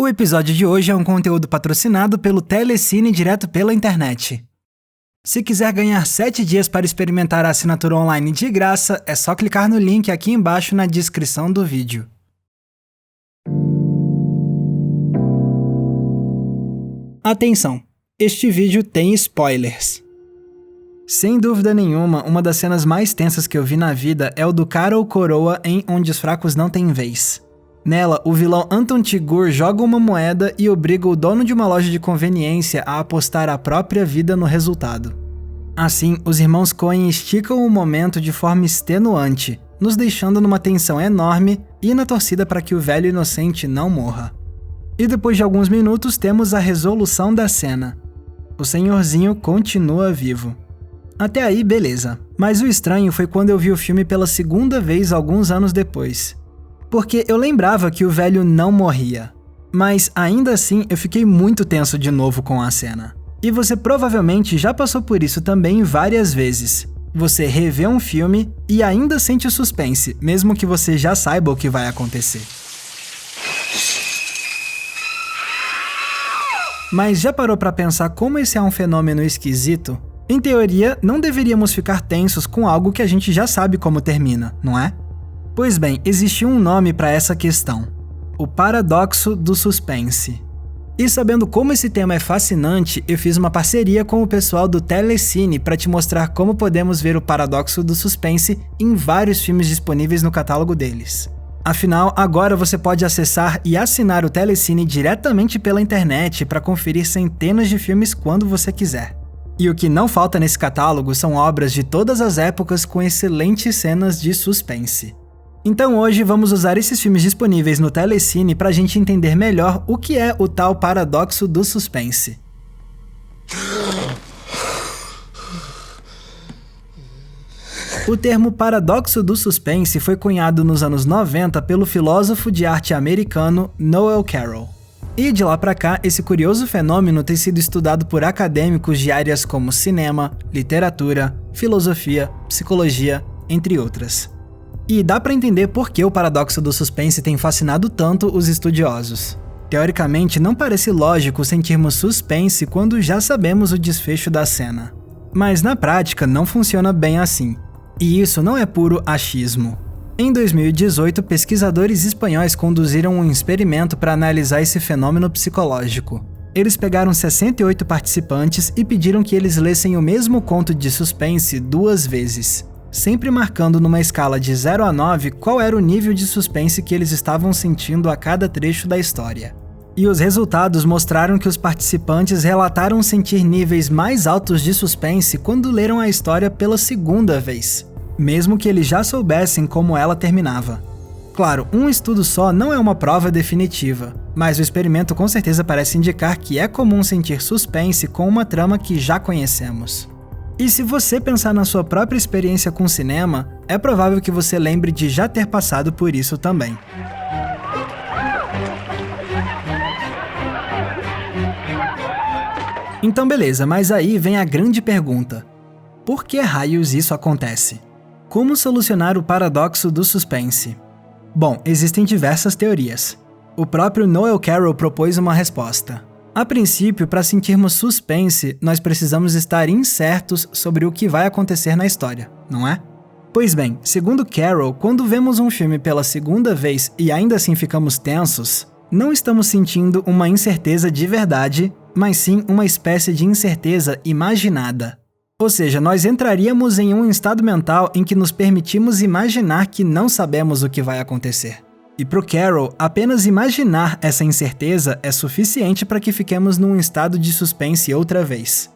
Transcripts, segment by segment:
O episódio de hoje é um conteúdo patrocinado pelo Telecine direto pela internet. Se quiser ganhar 7 dias para experimentar a assinatura online de graça, é só clicar no link aqui embaixo na descrição do vídeo. Atenção! Este vídeo tem spoilers. Sem dúvida nenhuma, uma das cenas mais tensas que eu vi na vida é o do cara ou coroa em Onde os Fracos Não Têm Vez. Nela, o vilão Anton Chigurh joga uma moeda e obriga o dono de uma loja de conveniência a apostar a própria vida no resultado. Assim, os irmãos Coen esticam o momento de forma extenuante, nos deixando numa tensão enorme e na torcida para que o velho inocente não morra. E depois de alguns minutos temos a resolução da cena. O senhorzinho continua vivo. Até aí, beleza. Mas o estranho foi quando eu vi o filme pela segunda vez alguns anos depois. Porque eu lembrava que o velho não morria. Mas ainda assim eu fiquei muito tenso de novo com a cena. E você provavelmente já passou por isso também várias vezes. Você revê um filme e ainda sente o suspense, mesmo que você já saiba o que vai acontecer. Mas já parou pra pensar como esse é um fenômeno esquisito? Em teoria, não deveríamos ficar tensos com algo que a gente já sabe como termina, não é? Pois bem, existe um nome para essa questão: o paradoxo do suspense. E sabendo como esse tema é fascinante, eu fiz uma parceria com o pessoal do Telecine para te mostrar como podemos ver o paradoxo do suspense em vários filmes disponíveis no catálogo deles. Afinal, agora você pode acessar e assinar o Telecine diretamente pela internet para conferir centenas de filmes quando você quiser. E o que não falta nesse catálogo são obras de todas as épocas com excelentes cenas de suspense. Então hoje vamos usar esses filmes disponíveis no Telecine para a gente entender melhor o que é o tal paradoxo do suspense. O termo paradoxo do suspense foi cunhado nos anos 90 pelo filósofo de arte americano Noel Carroll. E de lá pra cá, esse curioso fenômeno tem sido estudado por acadêmicos de áreas como cinema, literatura, filosofia, psicologia, entre outras. E dá pra entender por que o paradoxo do suspense tem fascinado tanto os estudiosos. Teoricamente, não parece lógico sentirmos suspense quando já sabemos o desfecho da cena. Mas na prática, não funciona bem assim. E isso não é puro achismo. Em 2018, pesquisadores espanhóis conduziram um experimento para analisar esse fenômeno psicológico. Eles pegaram 68 participantes e pediram que eles lessem o mesmo conto de suspense 2 vezes, sempre marcando numa escala de 0 a 9 qual era o nível de suspense que eles estavam sentindo a cada trecho da história. E os resultados mostraram que os participantes relataram sentir níveis mais altos de suspense quando leram a história pela segunda vez, mesmo que eles já soubessem como ela terminava. Claro, um estudo só não é uma prova definitiva, mas o experimento com certeza parece indicar que é comum sentir suspense com uma trama que já conhecemos. E se você pensar na sua própria experiência com cinema, é provável que você lembre de já ter passado por isso também. Então beleza, mas aí vem a grande pergunta: por que raios isso acontece? Como solucionar o paradoxo do suspense? Bom, existem diversas teorias. O próprio Noel Carroll propôs uma resposta. A princípio, para sentirmos suspense, nós precisamos estar incertos sobre o que vai acontecer na história, não é? Pois bem, segundo Carroll, quando vemos um filme pela segunda vez e ainda assim ficamos tensos, não estamos sentindo uma incerteza de verdade, mas sim uma espécie de incerteza imaginada. Ou seja, nós entraríamos em um estado mental em que nos permitimos imaginar que não sabemos o que vai acontecer. E pro Carroll, apenas imaginar essa incerteza é suficiente para que fiquemos num estado de suspense outra vez.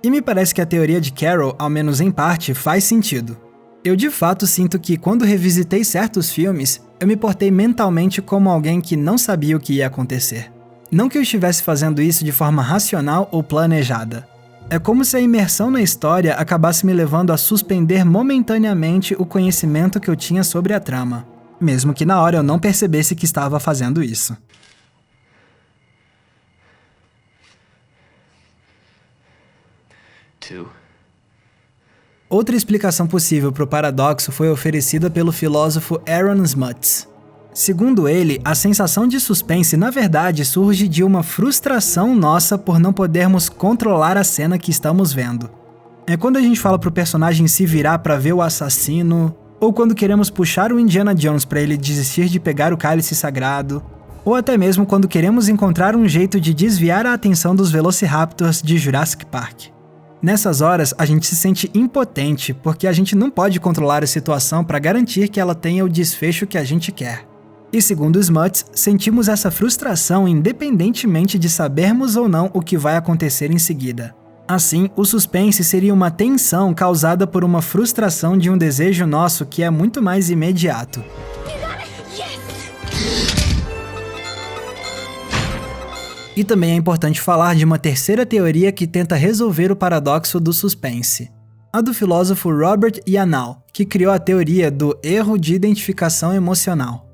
E me parece que a teoria de Carroll, ao menos em parte, faz sentido. Eu de fato sinto que quando revisitei certos filmes, eu me portei mentalmente como alguém que não sabia o que ia acontecer. Não que eu estivesse fazendo isso de forma racional ou planejada. É como se a imersão na história acabasse me levando a suspender momentaneamente o conhecimento que eu tinha sobre a trama, mesmo que na hora eu não percebesse que estava fazendo isso. Outra explicação possível para o paradoxo foi oferecida pelo filósofo Aaron Smuts. Segundo ele, a sensação de suspense na verdade surge de uma frustração nossa por não podermos controlar a cena que estamos vendo. É quando a gente fala pro personagem se virar pra ver o assassino, ou quando queremos puxar o Indiana Jones pra ele desistir de pegar o cálice sagrado, ou até mesmo quando queremos encontrar um jeito de desviar a atenção dos Velociraptors de Jurassic Park. Nessas horas, a gente se sente impotente porque a gente não pode controlar a situação para garantir que ela tenha o desfecho que a gente quer. E segundo os Smuts, sentimos essa frustração independentemente de sabermos ou não o que vai acontecer em seguida. Assim, o suspense seria uma tensão causada por uma frustração de um desejo nosso que é muito mais imediato. E também é importante falar de uma terceira teoria que tenta resolver o paradoxo do suspense. A do filósofo Robert Yanal, que criou a teoria do erro de identificação emocional.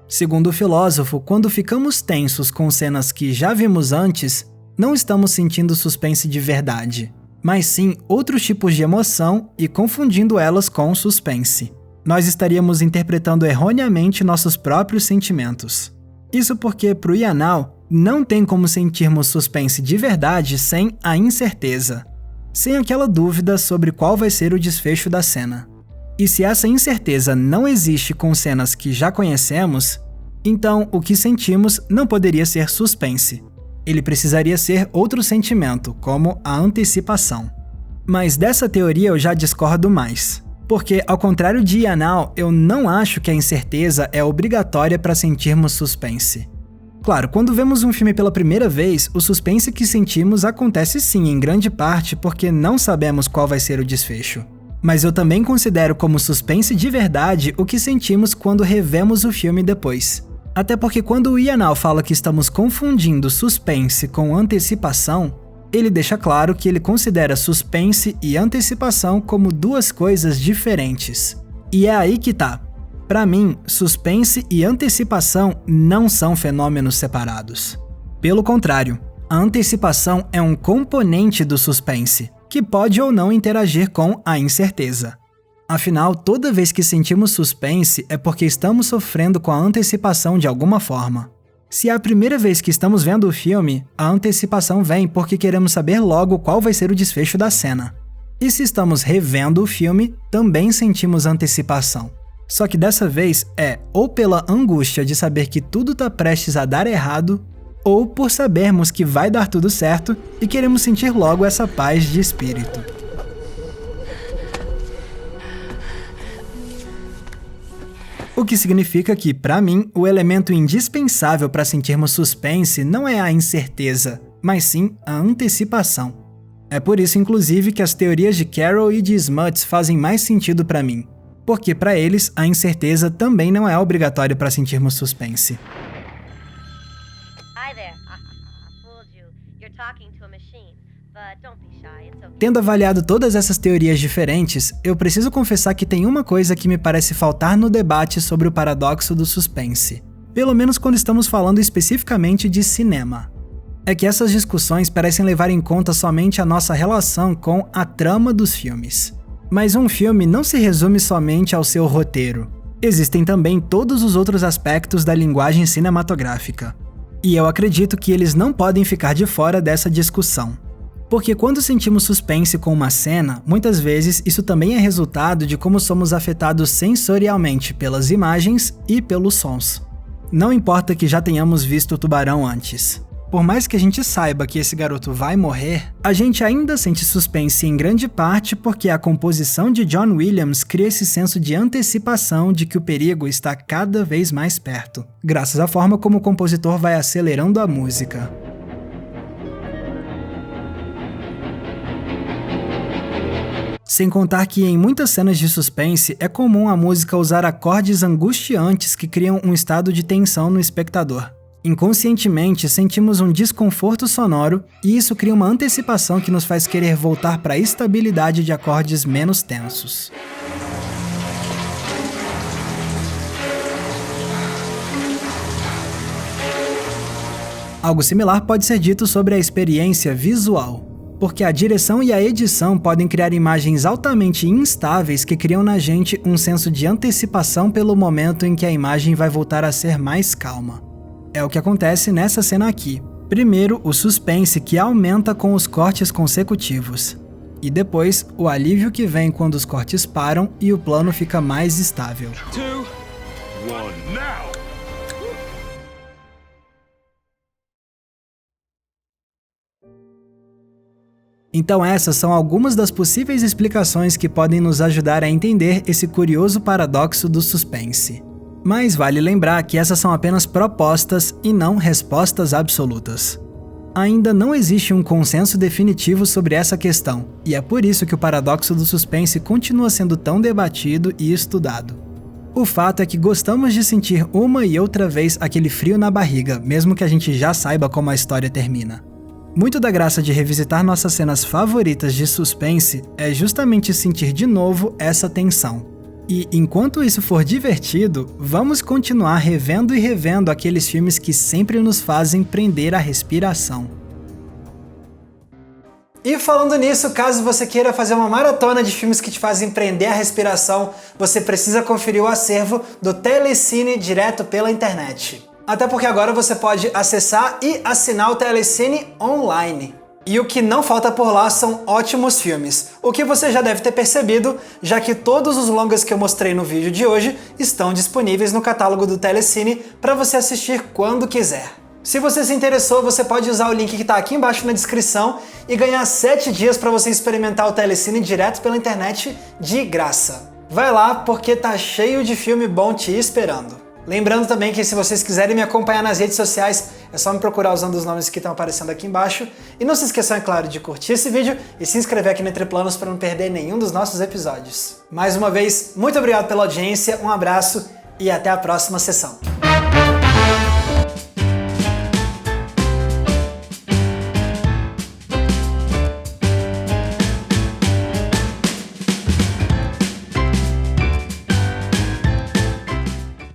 Segundo o filósofo, quando ficamos tensos com cenas que já vimos antes, não estamos sentindo suspense de verdade, mas sim outros tipos de emoção e confundindo elas com suspense. Nós estaríamos interpretando erroneamente nossos próprios sentimentos. Isso porque, para o Yanal, não tem como sentirmos suspense de verdade sem a incerteza, sem aquela dúvida sobre qual vai ser o desfecho da cena. E se essa incerteza não existe com cenas que já conhecemos, então o que sentimos não poderia ser suspense. Ele precisaria ser outro sentimento, como a antecipação. Mas dessa teoria eu já discordo mais. Porque, ao contrário de Yanal, eu não acho que a incerteza é obrigatória para sentirmos suspense. Claro, quando vemos um filme pela primeira vez, o suspense que sentimos acontece sim, em grande parte, porque não sabemos qual vai ser o desfecho. Mas eu também considero como suspense de verdade o que sentimos quando revemos o filme depois. Até porque quando o Yanal fala que estamos confundindo suspense com antecipação, ele deixa claro que ele considera suspense e antecipação como duas coisas diferentes. E é aí que tá. Para mim, suspense e antecipação não são fenômenos separados. Pelo contrário, a antecipação é um componente do suspense, que pode ou não interagir com a incerteza. Afinal, toda vez que sentimos suspense é porque estamos sofrendo com a antecipação de alguma forma. Se é a primeira vez que estamos vendo o filme, a antecipação vem porque queremos saber logo qual vai ser o desfecho da cena. E se estamos revendo o filme, também sentimos antecipação. Só que dessa vez é ou pela angústia de saber que tudo está prestes a dar errado, ou por sabermos que vai dar tudo certo e queremos sentir logo essa paz de espírito. O que significa que, para mim, o elemento indispensável para sentirmos suspense não é a incerteza, mas sim a antecipação. É por isso, inclusive, que as teorias de Carroll e de Smuts fazem mais sentido para mim, porque para eles a incerteza também não é obrigatória para sentirmos suspense. Tendo avaliado todas essas teorias diferentes, eu preciso confessar que tem uma coisa que me parece faltar no debate sobre o paradoxo do suspense, pelo menos quando estamos falando especificamente de cinema. É que essas discussões parecem levar em conta somente a nossa relação com a trama dos filmes. Mas um filme não se resume somente ao seu roteiro. Existem também todos os outros aspectos da linguagem cinematográfica. E eu acredito que eles não podem ficar de fora dessa discussão. Porque quando sentimos suspense com uma cena, muitas vezes isso também é resultado de como somos afetados sensorialmente pelas imagens e pelos sons. Não importa que já tenhamos visto o tubarão antes. Por mais que a gente saiba que esse garoto vai morrer, a gente ainda sente suspense em grande parte porque a composição de John Williams cria esse senso de antecipação de que o perigo está cada vez mais perto, graças à forma como o compositor vai acelerando a música. Sem contar que em muitas cenas de suspense é comum a música usar acordes angustiantes que criam um estado de tensão no espectador. Inconscientemente, sentimos um desconforto sonoro e isso cria uma antecipação que nos faz querer voltar para a estabilidade de acordes menos tensos. Algo similar pode ser dito sobre a experiência visual. porque a direção e a edição podem criar imagens altamente instáveis que criam na gente um senso de antecipação pelo momento em que a imagem vai voltar a ser mais calma. É o que acontece nessa cena aqui. Primeiro, o suspense que aumenta com os cortes consecutivos. E depois, o alívio que vem quando os cortes param e o plano fica mais estável. 2, 1, now! Então essas são algumas das possíveis explicações que podem nos ajudar a entender esse curioso paradoxo do suspense. Mas vale lembrar que essas são apenas propostas e não respostas absolutas. Ainda não existe um consenso definitivo sobre essa questão, e é por isso que o paradoxo do suspense continua sendo tão debatido e estudado. O fato é que gostamos de sentir uma e outra vez aquele frio na barriga, mesmo que a gente já saiba como a história termina. Muito da graça de revisitar nossas cenas favoritas de suspense é justamente sentir de novo essa tensão. E enquanto isso for divertido, vamos continuar revendo e revendo aqueles filmes que sempre nos fazem prender a respiração. E falando nisso, caso você queira fazer uma maratona de filmes que te fazem prender a respiração, você precisa conferir o acervo do Telecine direto pela internet. Até porque agora você pode acessar e assinar o Telecine online. E o que não falta por lá são ótimos filmes, o que você já deve ter percebido, já que todos os longas que eu mostrei no vídeo de hoje estão disponíveis no catálogo do Telecine para você assistir quando quiser. Se você se interessou, você pode usar o link que está aqui embaixo na descrição e ganhar 7 dias para você experimentar o Telecine direto pela internet de graça. Vai lá porque tá cheio de filme bom te esperando. Lembrando também que se vocês quiserem me acompanhar nas redes sociais, é só me procurar usando os nomes que estão aparecendo aqui embaixo. E não se esqueçam, é claro, de curtir esse vídeo e se inscrever aqui no Entre Planos para não perder nenhum dos nossos episódios. Mais uma vez, muito obrigado pela audiência, um abraço e até a próxima sessão.